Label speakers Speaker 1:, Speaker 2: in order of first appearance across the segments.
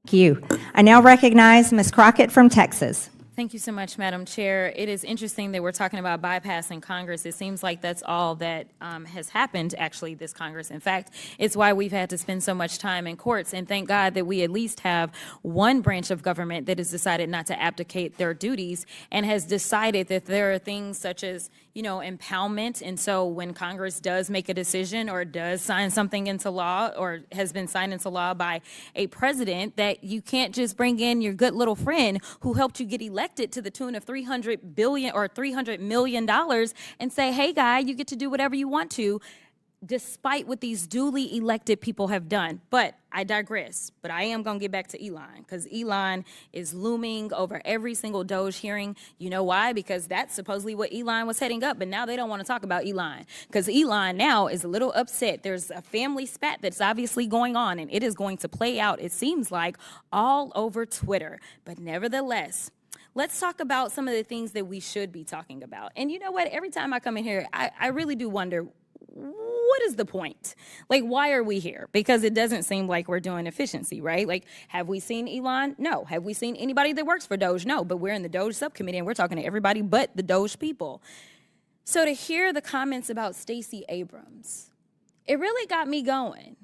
Speaker 1: Thank you. I now recognize Ms. Crockett from Texas.
Speaker 2: Thank you so much, Madam Chair. It is interesting that we're talking about bypassing Congress. It seems like that's all that has happened, actually, this Congress. In fact, it's why we've had to spend so much time in courts, and thank God that we at least have one branch of government that has decided not to abdicate their duties and has decided that there are things such as, you know, impoundment. And so when Congress does make a decision or does sign something into law or has been signed into law by a president, that you can't just bring in your good little friend who helped you get elected to the tune of $300 billion or $300 million and say, hey, guy, you get to do whatever you want to, despite what these duly elected people have done. But I digress. But I am going to get back to Elon, because Elon is looming over every single Doge hearing. You know why? Because that's supposedly what Elon was heading up. But now they don't want to talk about Elon, because Elon now is a little upset. There's a family spat that's obviously going on, and it is going to play out, it seems like, all over Twitter. But nevertheless, let's talk about some of the things that we should be talking about. And you know what? Every time I come in here, I really do wonder, what is the point? Like, why are we here? Because it doesn't seem like we're doing efficiency, right? Like, have we seen Elon? No. Have we seen anybody that works for Doge? No. But we're in the Doge subcommittee and we're talking to everybody but the Doge people. So to hear the comments about Stacey Abrams, it really got me going.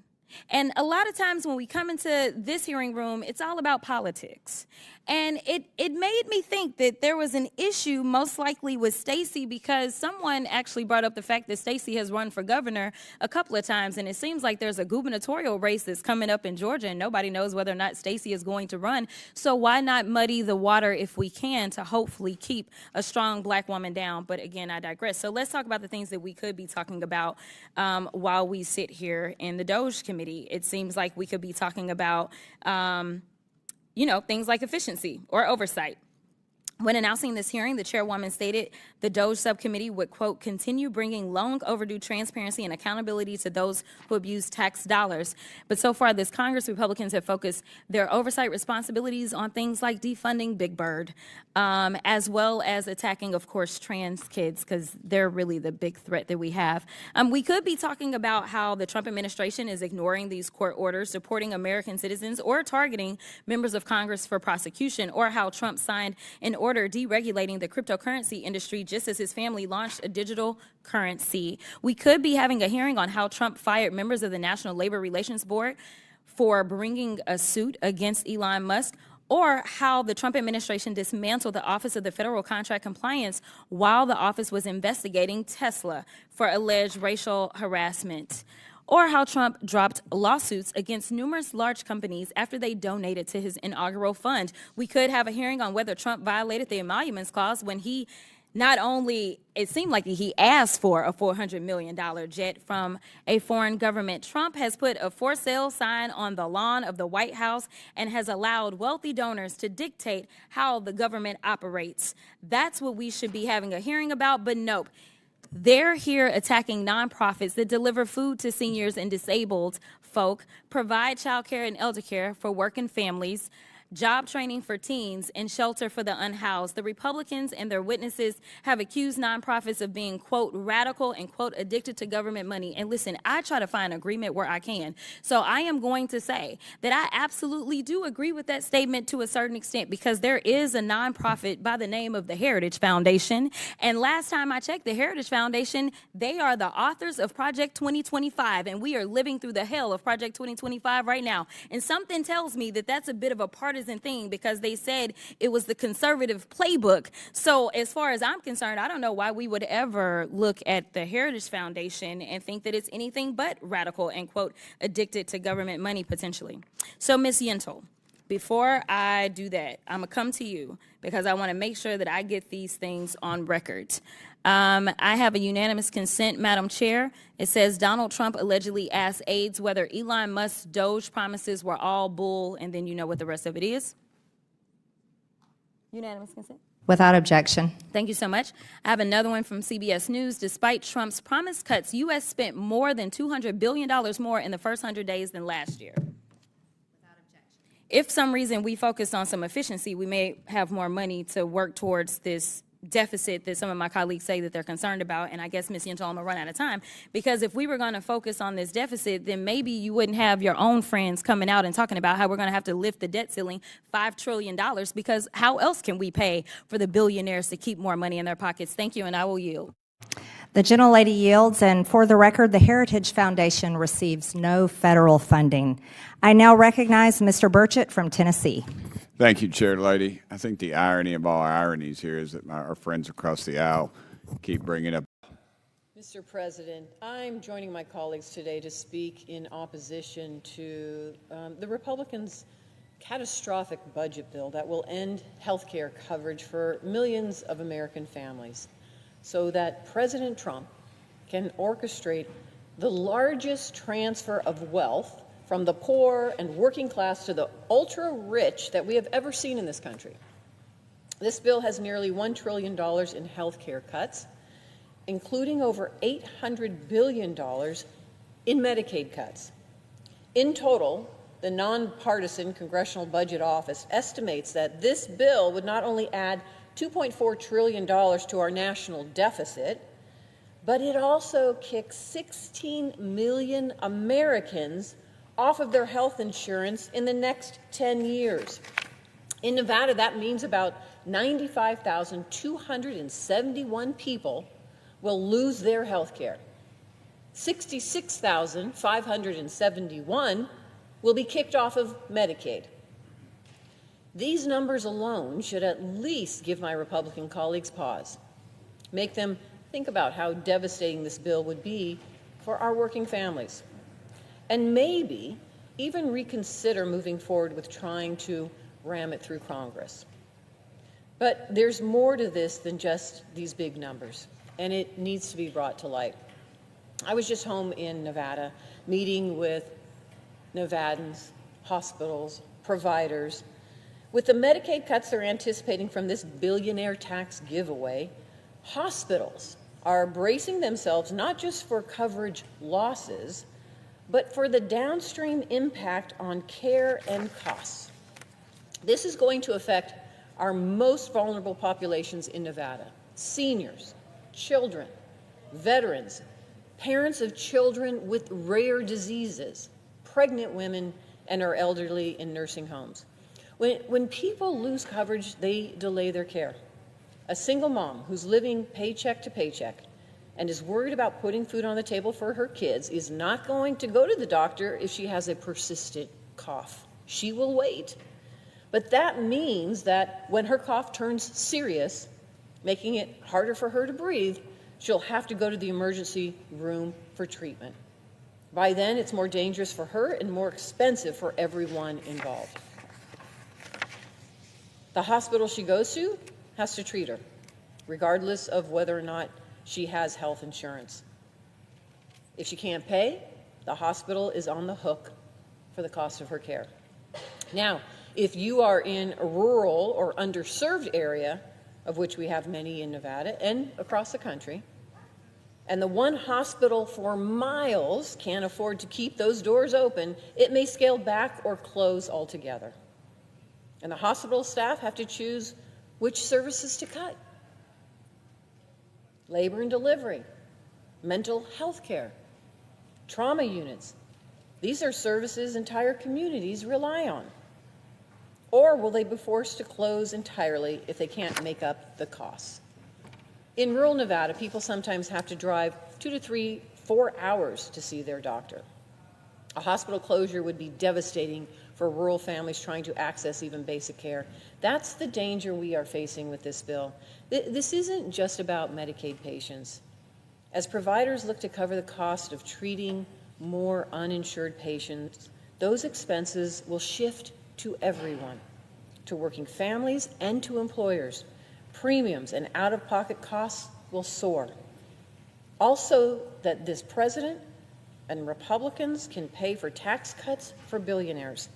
Speaker 2: And a lot of times when we come into this hearing room, it's all about politics. And it made me think that there was an issue most likely with Stacey, because someone actually brought up the fact that Stacey has run for governor a couple of times, and it seems like there's a gubernatorial race that's coming up in Georgia, and nobody knows whether or not Stacey is going to run. So why not muddy the water if we can to hopefully keep a strong black woman down? But again, I digress. So let's talk about the things that we could be talking about while we sit here in the Doge committee. It seems like we could be talking about you know, things like efficiency or oversight. When announcing this hearing, the chairwoman stated the Doge subcommittee would, quote, continue bringing long overdue transparency and accountability to those who abuse tax dollars. But so far this Congress, Republicans have focused their oversight responsibilities on things like defunding Big Bird, as well as attacking, of course, trans kids, because they're really the big threat that we have. We could be talking about how the Trump administration is ignoring these court orders, supporting American citizens, or targeting members of Congress for prosecution, or how Trump signed an order deregulating the cryptocurrency industry just as his family launched a digital currency. We could be having a hearing on how Trump fired members of the National Labor Relations Board for bringing a suit against Elon Musk, or how the Trump administration dismantled the Office of the Federal Contract Compliance while the office was investigating Tesla for alleged racial harassment, or how Trump dropped lawsuits against numerous large companies after they donated to his inaugural fund. We could have a hearing on whether Trump violated the emoluments clause when he not only, it seemed like he asked for a $400 million jet from a foreign government. Trump has put a for sale sign on the lawn of the White House and has allowed wealthy donors to dictate how the government operates. That's what we should be having a hearing about, but nope. They're here attacking nonprofits that deliver food to seniors and disabled folk, provide child care and elder care for working families, job training for teens, and shelter for the unhoused. The Republicans and their witnesses have accused nonprofits of being, quote, radical and, quote, addicted to government money. And listen, I try to find agreement where I can. So I am going to say that I absolutely do agree with that statement to a certain extent, because there is a nonprofit by the name of the Heritage Foundation. And last time I checked, the Heritage Foundation, they are the authors of Project 2025. And we are living through the hell of Project 2025 right now. And something tells me that that's a bit of a partisan thing, because they said it was the conservative playbook. So as far as I'm concerned, I don't know why we would ever look at the Heritage Foundation and think that it's anything but radical and, quote, addicted to government money potentially. So Ms. Yentl, before I do that, I'm going to come to you because I want to make sure that I get these things on record. I have a unanimous consent, Madam Chair. It says Donald Trump allegedly asked aides whether Elon Musk's Doge promises were all bull, and then you know what the rest of it is. Unanimous consent?
Speaker 1: Without objection.
Speaker 2: Thank you so much. I have another one from CBS News. Despite Trump's promised cuts, U.S. spent more than $200 billion more in the first 100 days than last year. Without objection. If some reason we focus on some efficiency, we may have more money to work towards this deficit that some of my colleagues say that they're concerned about, and I guess, Ms. Yentl, I'm gonna run out of time, because if we were gonna focus on this deficit, then maybe you wouldn't have your own friends coming out and talking about how we're gonna have to lift the debt ceiling $5 trillion, because how else can we pay for the billionaires to keep more money in their pockets? Thank you, and I will yield.
Speaker 1: The gentlelady yields, and for the record, the Heritage Foundation receives no federal funding. I now recognize Mr. Burchett from Tennessee.
Speaker 3: Thank you, Chair Lady. I think the irony of all ironies here is that our friends across the aisle keep bringing up.
Speaker 4: Mr. President, I'm joining my colleagues today to speak in opposition to the Republicans' catastrophic budget bill that will end health care coverage for millions of American families so that President Trump can orchestrate the largest transfer of wealth from the poor and working class to the ultra-rich that we have ever seen in this country. This bill has nearly $1 trillion in health care cuts, including over $800 billion in Medicaid cuts. In total, the nonpartisan Congressional Budget Office estimates that this bill would not only add $2.4 trillion to our national deficit, but it also kicks 16 million Americans off of their health insurance in the next 10 years. In Nevada, that means about 95,271 people will lose their health care. 66,571 will be kicked off of Medicaid. These numbers alone should at least give my Republican colleagues pause, make them think about how devastating this bill would be for our working families, and maybe even reconsider moving forward with trying to ram it through Congress. But there's more to this than just these big numbers, and it needs to be brought to light. I was just home in Nevada meeting with Nevadans, hospitals, providers. With the Medicaid cuts they're anticipating from this billionaire tax giveaway, hospitals are bracing themselves not just for coverage losses, but for the downstream impact on care and costs. This is going to affect our most vulnerable populations in Nevada: seniors, children, veterans, parents of children with rare diseases, pregnant women, and our elderly in nursing homes. When people lose coverage, they delay their care. A single mom who's living paycheck to paycheck and is worried about putting food on the table for her kids is not going to go to the doctor if she has a persistent cough. She will wait. But that means that when her cough turns serious, making it harder for her to breathe, she'll have to go to the emergency room for treatment. By then, it's more dangerous for her and more expensive for everyone involved. The hospital she goes to has to treat her, regardless of whether or not she has health insurance. If she can't pay, the hospital is on the hook for the cost of her care. Now, if you are in a rural or underserved area, of which we have many in Nevada and across the country, and the one hospital for miles can't afford to keep those doors open, it may scale back or close altogether. And the hospital staff have to choose which services to cut. Labor and delivery, mental health care, trauma units. These are services entire communities rely on. Or will they be forced to close entirely if they can't make up the costs? In rural Nevada, people sometimes have to drive 2 to 3, 4 hours to see their doctor. A hospital closure would be devastating for rural families trying to access even basic care. That's the danger we are facing with this bill. This isn't just about Medicaid patients. As providers look to cover the cost of treating more uninsured patients, those expenses will shift to everyone, to working families and to employers. Premiums and out-of-pocket costs will soar. Also, that this president and Republicans can pay for tax cuts for billionaires.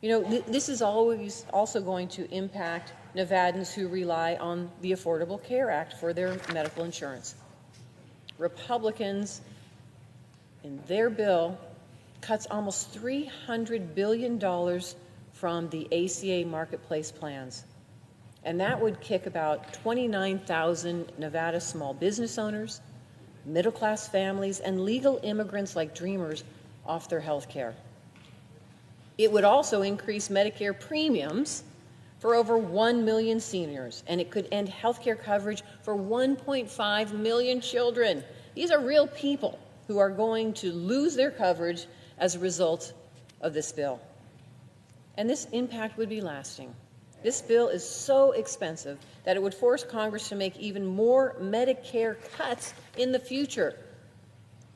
Speaker 4: You know, this is always also going to impact Nevadans who rely on the Affordable Care Act for their medical insurance. Republicans, in their bill, cuts almost $300 billion from the ACA marketplace plans. And that would kick about 29,000 Nevada small business owners, middle-class families, and legal immigrants like Dreamers off their health care. It would also increase Medicare premiums for over 1 million seniors, and it could end health care coverage for 1.5 million children. These are real people who are going to lose their coverage as a result of this bill. And this impact would be lasting. This bill is so expensive that it would force Congress to make even more Medicare cuts in the future.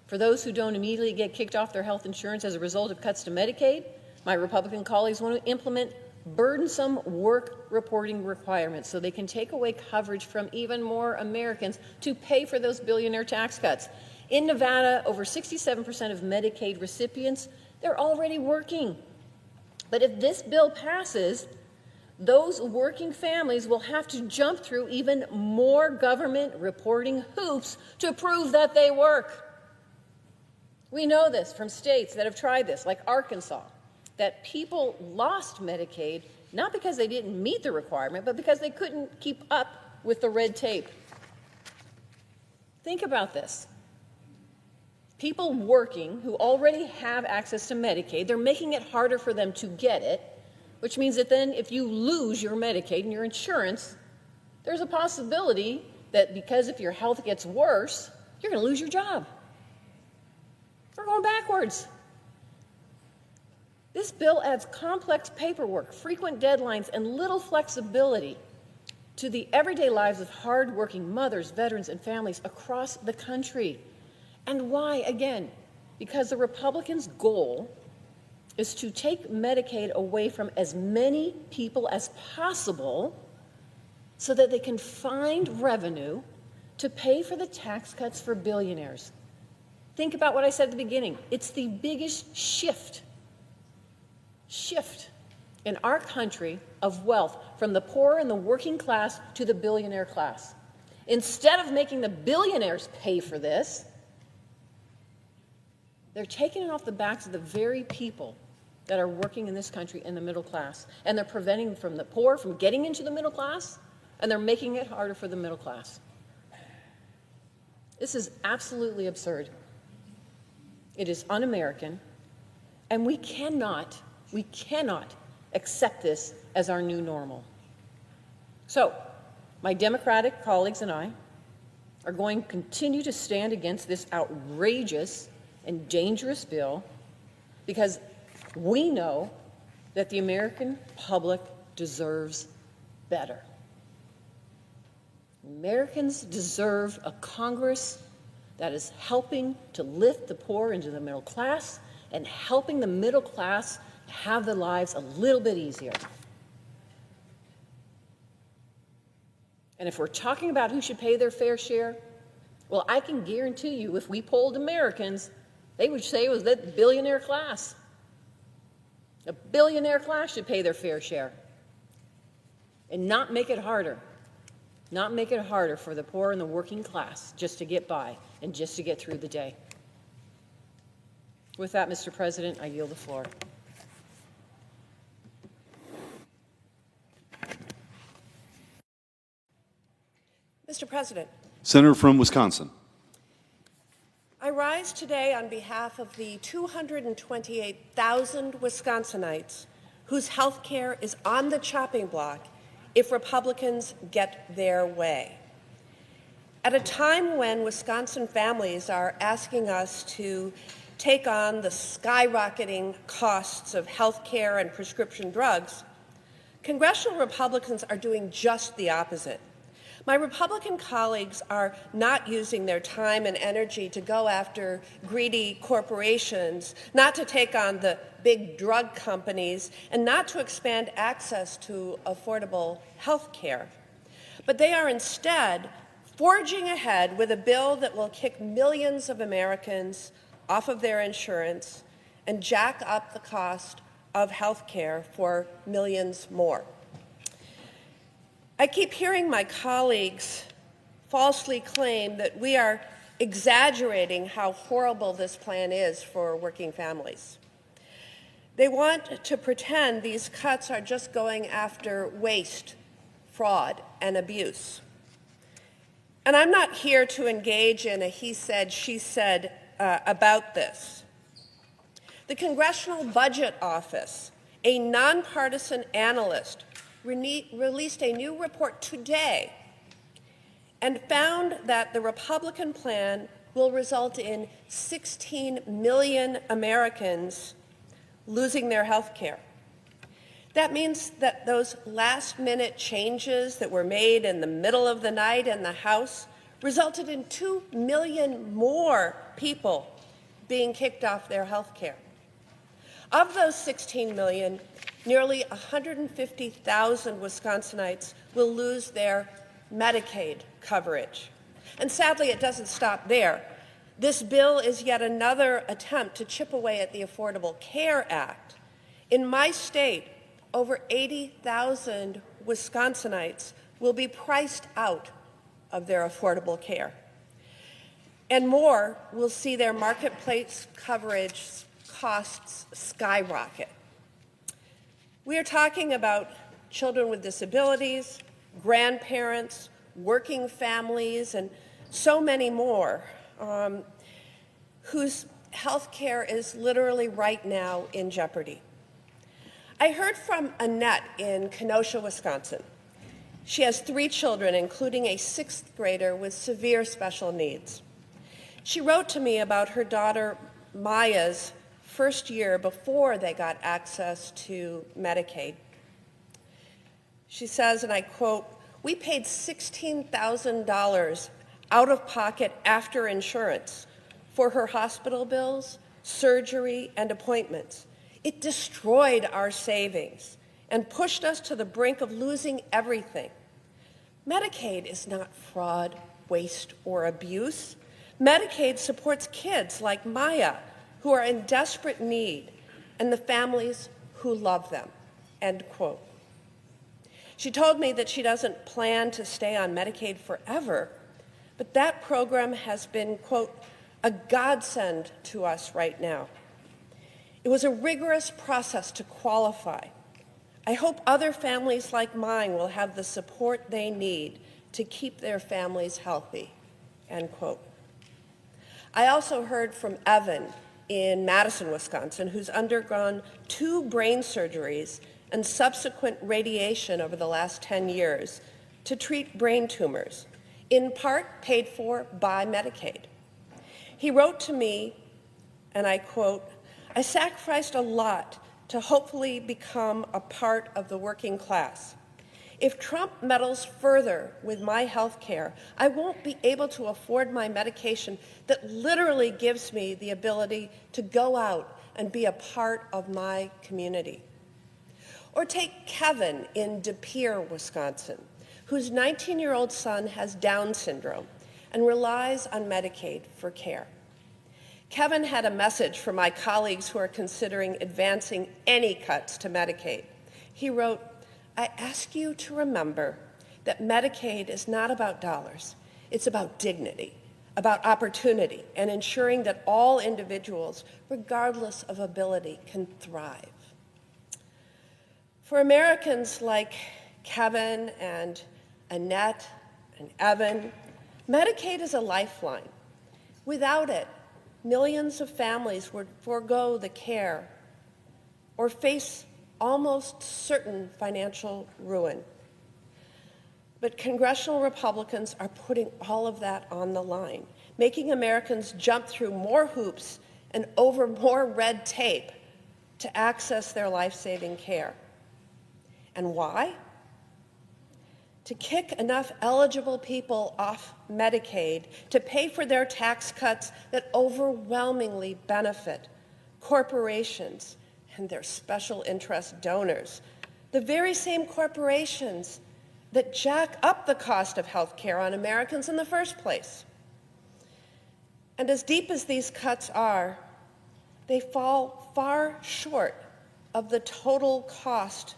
Speaker 4: For those who don't immediately get kicked off their health insurance as a result of cuts to Medicaid, my Republican colleagues want to implement burdensome work reporting requirements so they can take away coverage from even more Americans to pay for those billionaire tax cuts. In Nevada, over 67% of Medicaid recipients, they're already working. But if this bill passes, those working families will have to jump through even more government reporting hoops to prove that they work. We know this from states that have tried this, like Arkansas, that people lost Medicaid not because they didn't meet the requirement, but because they couldn't keep up with the red tape. Think about this. People working who already have access to Medicaid, they're making it harder for them to get it, which means that then if you lose your Medicaid and your insurance, there's a possibility that because if your health gets worse, you're going to lose your job. We're going backwards. This bill adds complex paperwork, frequent deadlines, and little flexibility to the everyday lives of hardworking mothers, veterans, and families across the country. And why, again? Because the Republicans' goal is to take Medicaid away from as many people as possible so that they can find revenue to pay for the tax cuts for billionaires. Think about what I said at the beginning. It's the biggest shift in our country of wealth from the poor and the working class to the billionaire class. Instead of making the billionaires pay for this, they're taking it off the backs of the very people that are working in this country in the middle class. And they're preventing from the poor from getting into the middle class, and they're making it harder for the middle class. This is absolutely absurd. It is un-American, and we cannot accept this as our new normal. So, my Democratic colleagues and I are going to continue to stand against this outrageous and dangerous bill because we know that the American public deserves better. Americans deserve a Congress that is helping to lift the poor into the middle class and helping the middle class have their lives a little bit easier. And if we're talking about who should pay their fair share, well, I can guarantee you if we polled Americans, they would say it was the billionaire class. The billionaire class should pay their fair share and not make it harder. Not make it harder for the poor and the working class just to get by and just to get through the day. With that, Mr. President, I yield the floor.
Speaker 5: Mr. President.
Speaker 6: Senator from Wisconsin.
Speaker 5: I rise today on behalf of the 228,000 Wisconsinites whose health care is on the chopping block if Republicans get their way. At a time when Wisconsin families are asking us to take on the skyrocketing costs of health care and prescription drugs, congressional Republicans are doing just the opposite. My Republican colleagues are not using their time and energy to go after greedy corporations, not to take on the big drug companies, and not to expand access to affordable health care. But they are instead forging ahead with a bill that will kick millions of Americans off of their insurance and jack up the cost of health care for millions more. I keep hearing my colleagues falsely claim that we are exaggerating how horrible this plan is for working families. They want to pretend these cuts are just going after waste, fraud, and abuse. And I'm not here to engage in a he said, she said about this. The Congressional Budget Office, a nonpartisan analyst, released a new report today and found that the Republican plan will result in 16 million Americans losing their health care. That means that those last-minute changes that were made in the middle of the night in the House resulted in 2 million more people being kicked off their health care. Of those 16 million, nearly 150,000 Wisconsinites will lose their Medicaid coverage. And sadly, it doesn't stop there. This bill is yet another attempt to chip away at the Affordable Care Act. In my state, over 80,000 Wisconsinites will be priced out of their affordable care. And more will see their marketplace coverage costs skyrocket. We are talking about children with disabilities, grandparents, working families, and so many more whose health care is literally right now in jeopardy. I heard from Annette in Kenosha, Wisconsin. She has 3 children, including a 6th grader with severe special needs. She wrote to me about her daughter Maya's first year before they got access to Medicaid. She says, and I quote, "We paid $16,000 out of pocket after insurance for her hospital bills, surgery, and appointments. It destroyed our savings and pushed us to the brink of losing everything. Medicaid is not fraud, waste, or abuse. Medicaid supports kids like Maya who are in desperate need and the families who love them," end quote. She told me that she doesn't plan to stay on Medicaid forever, but that program has been, quote, "a godsend to us right now. It was a rigorous process to qualify. I hope other families like mine will have the support they need to keep their families healthy," end quote. I also heard from Evan in Madison, Wisconsin, who's undergone 2 brain surgeries and subsequent radiation over the last 10 years to treat brain tumors, in part paid for by Medicaid. He wrote to me, and I quote, "I sacrificed a lot to hopefully become a part of the working class. If Trump meddles further with my health care, I won't be able to afford my medication that literally gives me the ability to go out and be a part of my community." Or take Kevin in De Pere, Wisconsin, whose 19-year-old son has Down syndrome and relies on Medicaid for care. Kevin had a message for my colleagues who are considering advancing any cuts to Medicaid. He wrote, "I ask you to remember that Medicaid is not about dollars. It's about dignity, about opportunity, and ensuring that all individuals, regardless of ability, can thrive." For Americans like Kevin and Annette and Evan, Medicaid is a lifeline. Without it, millions of families would forego the care or face almost certain financial ruin. But congressional Republicans are putting all of that on the line, making Americans jump through more hoops and over more red tape to access their life-saving care. And why? To kick enough eligible people off Medicaid to pay for their tax cuts that overwhelmingly benefit corporations and their special interest donors, the very same corporations that jack up the cost of health care on Americans in the first place. And as deep as these cuts are, they fall far short of the total cost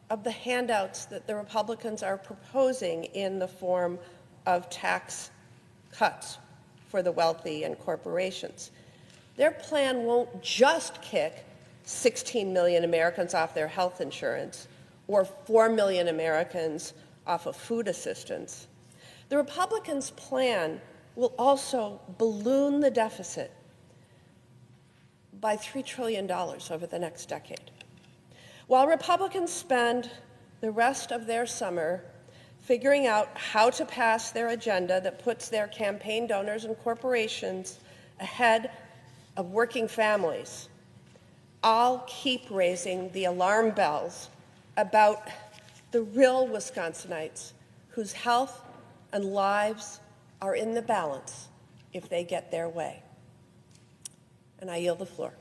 Speaker 5: of the handouts that the Republicans are proposing in the form of tax cuts for the wealthy and corporations. Their plan won't just kick 16 million Americans off their health insurance or 4 million Americans off of food assistance. The Republicans' plan will also balloon the deficit by $3 trillion over the next decade. While Republicans spend the rest of their summer figuring out how to pass their agenda that puts their campaign donors and corporations ahead of working families, I'll keep raising the alarm bells about the real Wisconsinites whose health and lives are in the balance if they get their way. And I yield the floor.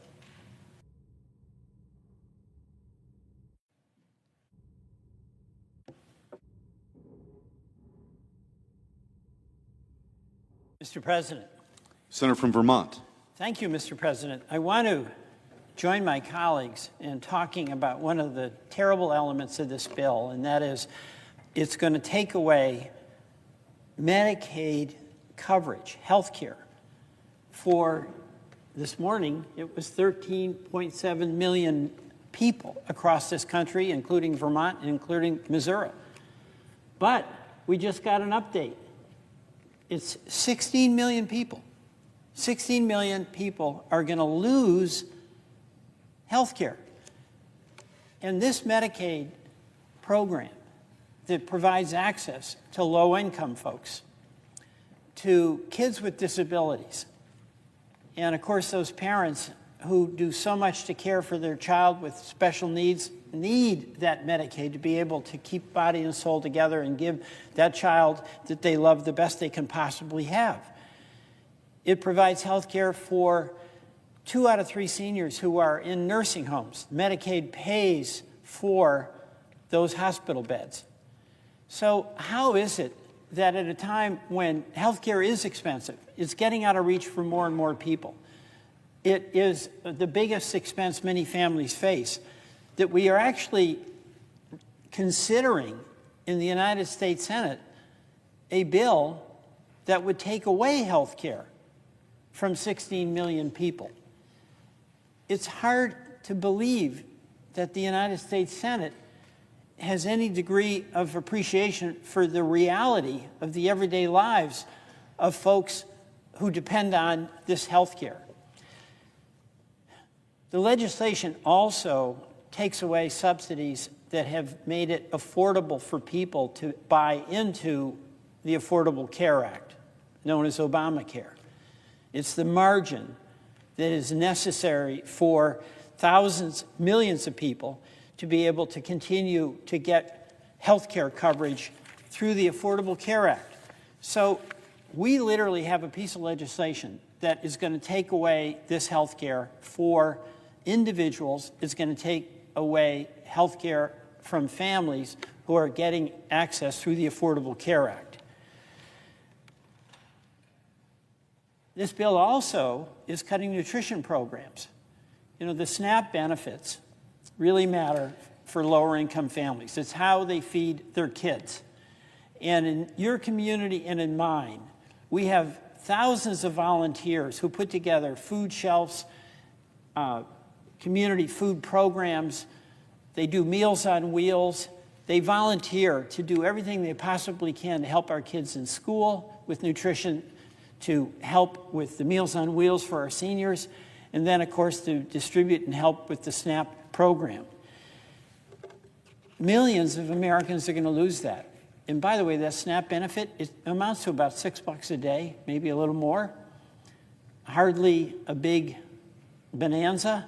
Speaker 6: Mr. President.
Speaker 7: Senator from Vermont.
Speaker 6: Thank you, Mr. President. I want to join my colleagues in talking about one of the terrible elements of this bill, and that is it's going to take away Medicaid coverage, health care, for this morning, it was 13.7 million people across this country, including Vermont and including Missouri. But we just got an update. It's 16 million people. 16 million people are going to lose health care. And this Medicaid program that provides access to low-income folks, to kids with disabilities, and of course those parents who do so much to care for their child with special needs need that Medicaid to be able to keep body and soul together and give that child that they love the best they can possibly have. It provides health care for 2 out of 3 seniors who are in nursing homes. Medicaid pays for those hospital beds. So how is it that at a time when health care is expensive, it's getting out of reach for more and more people, it is the biggest expense many families face, that we are actually considering in the United States Senate a bill that would take away health care from 16 million people? It's hard to believe that the United States Senate has any degree of appreciation for the reality of the everyday lives of folks who depend on this health care. The legislation also takes away subsidies that have made it affordable for people to buy into the Affordable Care Act, known as Obamacare. It's the margin that is necessary for thousands, millions of people to be able to continue to get health care coverage through the Affordable Care Act. So we literally have a piece of legislation that is going to take away this health care for individuals. It's going to take away health care from families who are getting access through the Affordable Care Act. This bill also is cutting nutrition programs. You know, the SNAP benefits really matter for lower income families. It's how they feed their kids. And in your community and in mine, we have thousands of volunteers who put together food shelves, community food programs. They do Meals on Wheels. They volunteer to do everything they possibly can to help our kids in school with nutrition, to help with the Meals on Wheels for our seniors, and then, of course, to distribute and help with the SNAP program. Millions of Americans are going to lose that. And by the way, that SNAP benefit, it amounts to about $6 a day, maybe a little more. Hardly a big bonanza,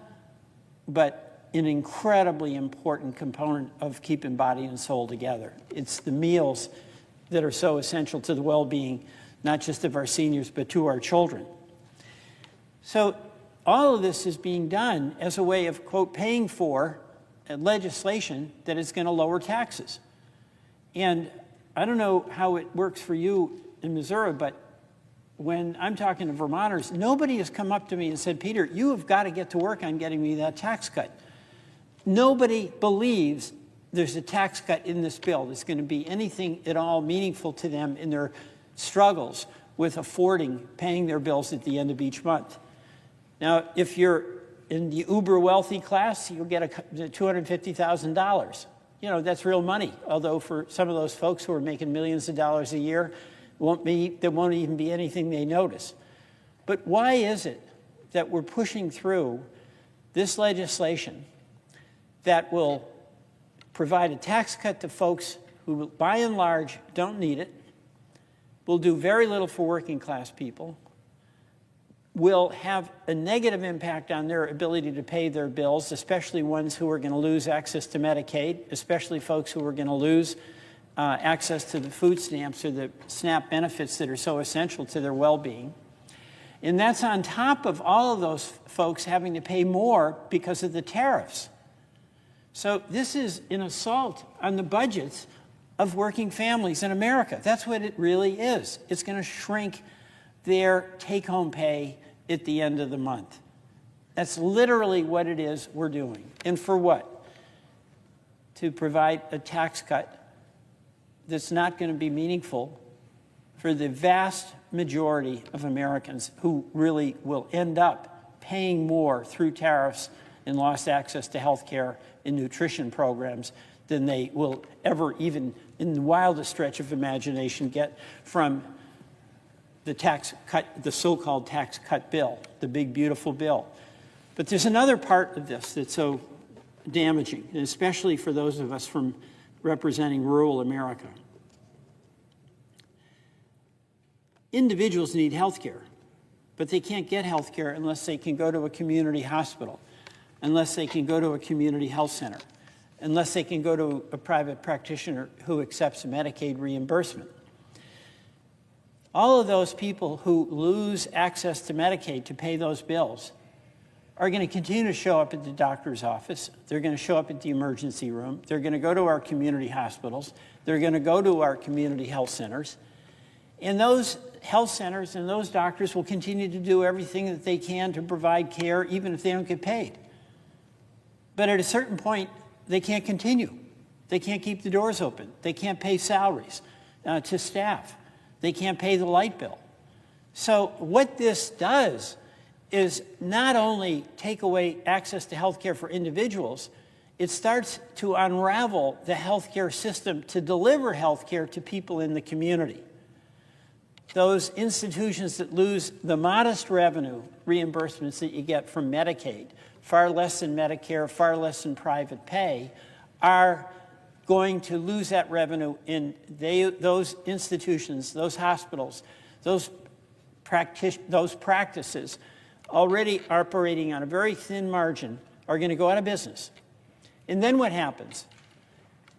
Speaker 6: but an incredibly important component of keeping body and soul together. It's the meals that are so essential to the well-being, not just of our seniors, but to our children. So all of this is being done as a way of, quote, paying for legislation that is going to lower taxes. And I don't know how it works for you in Missouri, but when I'm talking to Vermonters, nobody has come up to me and said, Peter, you have got to get to work on getting me that tax cut. Nobody believes there's a tax cut in this bill that's going to be anything at all meaningful to them in their struggles with affording paying their bills at the end of each month. Now, if you're in the uber wealthy class, you'll get $250,000. you know, that's real money. Although for some of those folks who are making millions of dollars a year, there won't even be anything they notice. But why is it that we're pushing through this legislation that will provide a tax cut to folks who, by and large, don't need it, will do very little for working class people, will have a negative impact on their ability to pay their bills, especially ones who are going to lose access to Medicaid, especially folks who are going to lose access to the food stamps or the SNAP benefits that are so essential to their well-being. And that's on top of all of those folks having to pay more because of the tariffs. So this is an assault on the budgets of working families in America. That's what it really is. It's going to shrink their take-home pay at the end of the month. That's literally what it is we're doing. And for what? To provide a tax cut that's not going to be meaningful for the vast majority of Americans who really will end up paying more through tariffs and lost access to health care and nutrition programs than they will ever, even in the wildest stretch of imagination, get from the tax cut, the so-called tax cut bill, the big, beautiful bill. But there's another part of this that's so damaging, and especially for those of us from representing rural America. Individuals need health care, but they can't get health care unless they can go to a community hospital, unless they can go to a community health center, unless they can go to a private practitioner who accepts Medicaid reimbursement. All of those people who lose access to Medicaid to pay those bills are going to continue to show up at the doctor's office. They're going to show up at the emergency room. They're going to go to our community hospitals. They're going to go to our community health centers. And those health centers and those doctors will continue to do everything that they can to provide care, even if they don't get paid. But at a certain point, they can't continue. They can't keep the doors open. They can't pay salaries to staff. They can't pay the light bill. So what this does is not only take away access to health care for individuals, it starts to unravel the health care system to deliver health care to people in the community. Those institutions that lose the modest revenue reimbursements that you get from Medicaid, far less than Medicare, far less than private pay, are going to lose that revenue in those institutions, those hospitals, those practices already operating on a very thin margin are going to go out of business. And then what happens?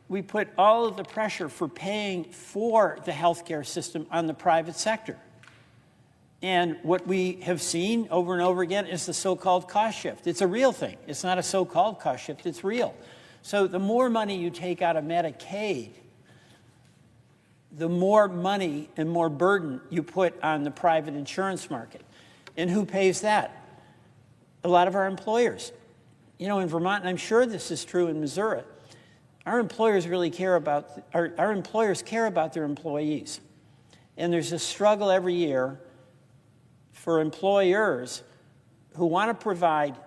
Speaker 6: We put all of the pressure for paying for the healthcare system on the private sector. And what we have seen over and over again is the so-called cost shift. It's a real thing. It's not a so-called cost shift. It's real. So the more money you take out of Medicaid, the more money and more burden you put on the private insurance market. And who pays that? A lot of our employers. You know, in Vermont, and I'm sure this is true in Missouri, our employers really care about, our employers care about their employees. And there's a struggle every year for employers who want to provide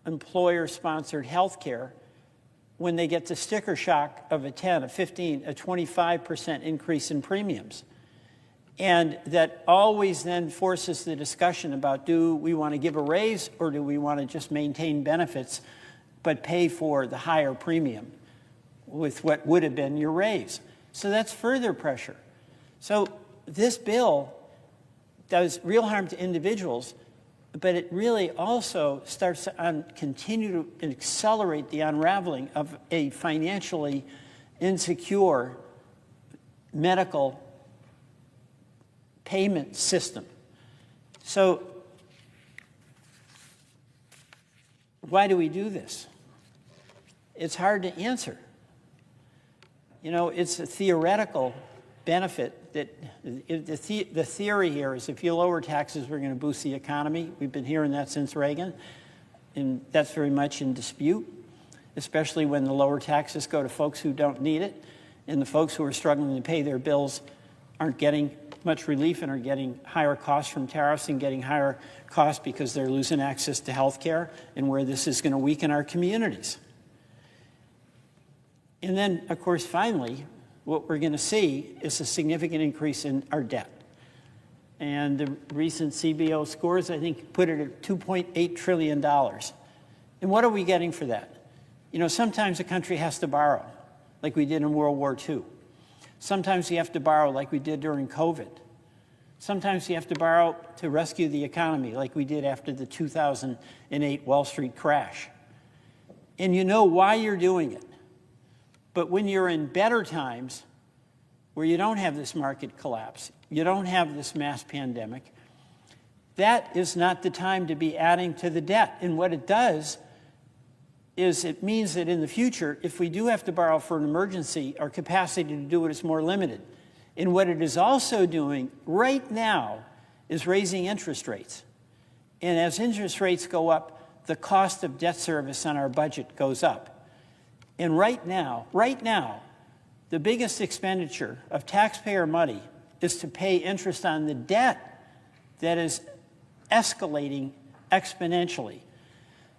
Speaker 6: employer-sponsored health care when they get the sticker shock of a 10, a 15, a 25% increase in premiums. And that always then forces the discussion about, do we want to give a raise or do we want to just maintain benefits but pay for the higher premium with what would have been your raise? So that's further pressure. So this bill does real harm to individuals, but it really also starts to continue to accelerate the unraveling of a financially insecure medical payment system. So why do we do this? It's hard to answer. You know, it's a theoretical benefit that the theory here is if you lower taxes, we're going to boost the economy. We've been hearing that since Reagan, and that's very much in dispute, especially when the lower taxes go to folks who don't need it, and the folks who are struggling to pay their bills aren't getting much relief and are getting higher costs from tariffs and getting higher costs because they're losing access to health care, and where this is going to weaken our communities. And then, of course, finally, what we're going to see is a significant increase in our debt. And the recent CBO scores, I think, put it at $2.8 trillion. And what are we getting for that? You know, sometimes a country has to borrow, like we did in World War II. Sometimes you have to borrow, like we did during COVID. Sometimes you have to borrow to rescue the economy, like we did after the 2008 Wall Street crash. And you know why you're doing it. But when you're in better times, where you don't have this market collapse, you don't have this mass pandemic, that is not the time to be adding to the debt. And what it does is it means that in the future, if we do have to borrow for an emergency, our capacity to do it is more limited. And what it is also doing right now is raising interest rates. And as interest rates go up, the cost of debt service on our budget goes up. And right now, the biggest expenditure of taxpayer money is to pay interest on the debt that is escalating exponentially.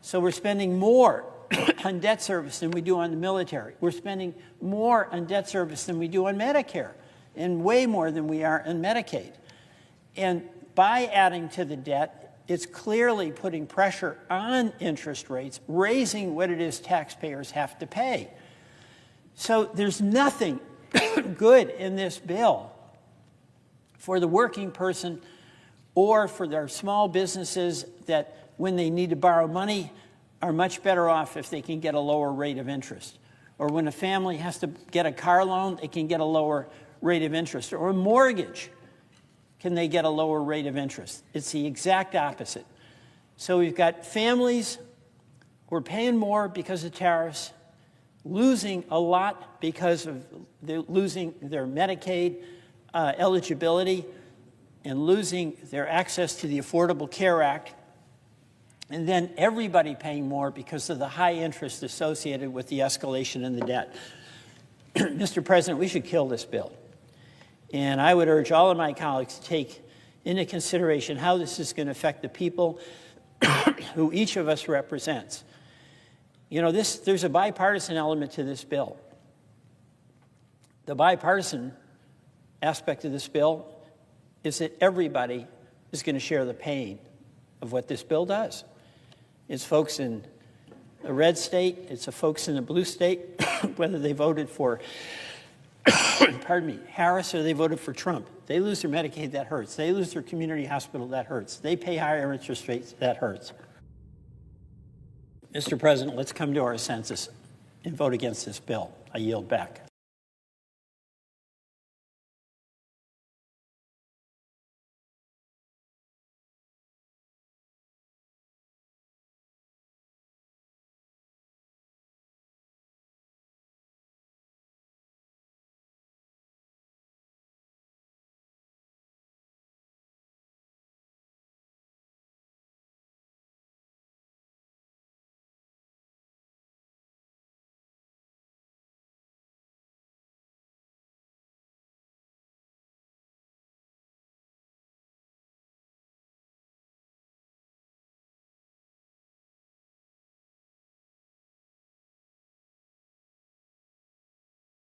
Speaker 6: So we're spending more on debt service than we do on the military. We're spending more on debt service than we do on Medicare, and way more than we are on Medicaid. And by adding to the debt, it's clearly putting pressure on interest rates, raising what it is taxpayers have to pay. So there's nothing good in this bill for the working person or for their small businesses that, when they need to borrow money, are much better off if they can get a lower rate of interest. Or when a family has to get a car loan, they can get a lower rate of interest. Or a mortgage, can they get a lower rate of interest? It's the exact opposite. So we've got families who are paying more because of tariffs, losing a lot because of losing their Medicaid eligibility, and losing their access to the Affordable Care Act, and then everybody paying more because of the high interest associated with the escalation in the debt. Mr. President, we should kill this bill. And I would urge all of my colleagues to take into consideration how this is going to affect the people who each of us represents. You know, there's a bipartisan element to this bill. The bipartisan aspect of this bill is that everybody is going to share the pain of what this bill does. It's folks in a red state, it's the folks in a blue state, whether they voted for, pardon me, Harris or they voted for Trump. They lose their Medicaid, that hurts. They lose their community hospital, that hurts. They pay higher interest rates, that hurts. Mr. President, let's come to our senses and vote against this bill. I yield back.